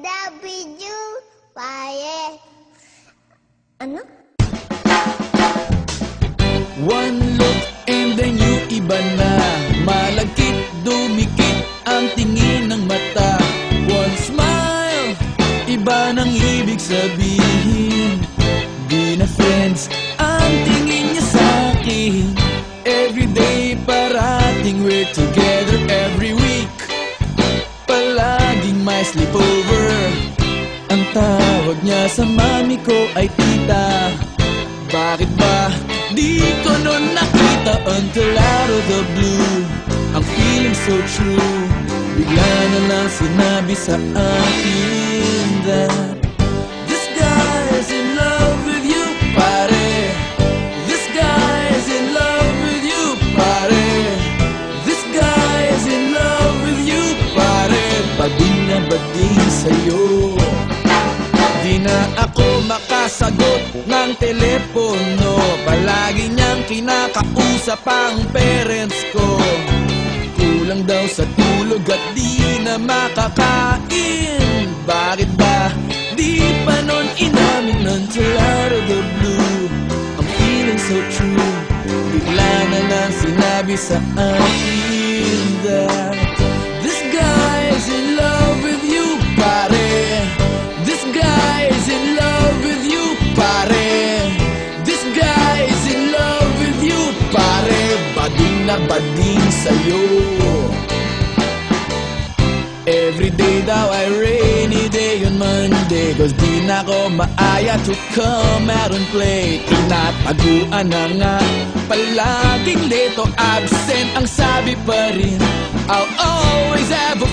W, pare. Ano? One look and then you iba na. Malagkit, dumikit ang tingin ng mata. One smile, iba nang ibig sabihin. Di na friends ang tingin niya sa'kin. Everyday parating we're together every week. Palaging may sleepover. Ang tawag niya sa mami ko ay tita. Bakit ba di ko nun nakita until out of the blue? Ang feeling so true. Bigla na lang sinabi sa akin that this guy's in love with you, pare. This guy's in love with you, pare. This guy's in love with you, pare. Bading na bading sa'yo. Di na ako makasagot ng telepono. Palagi niyang kinakausap ang parents ko. Kulang daw sa tulog at di na makakain. Bakit ba di pa nun inamin until out of the blue? I'm feeling so true. Bigla na lang sinabi sa akin that this guy's in love with you, pare. This guy's in love with you, pare. This guy's in love with you, pare. Bading na bading sa'yo. Everyday daw ay rainy day on Monday, cause di na ko maaya to come out and play. Tinataguan na nga, palaging late o absent. Ang sabi pa rin, I'll always have a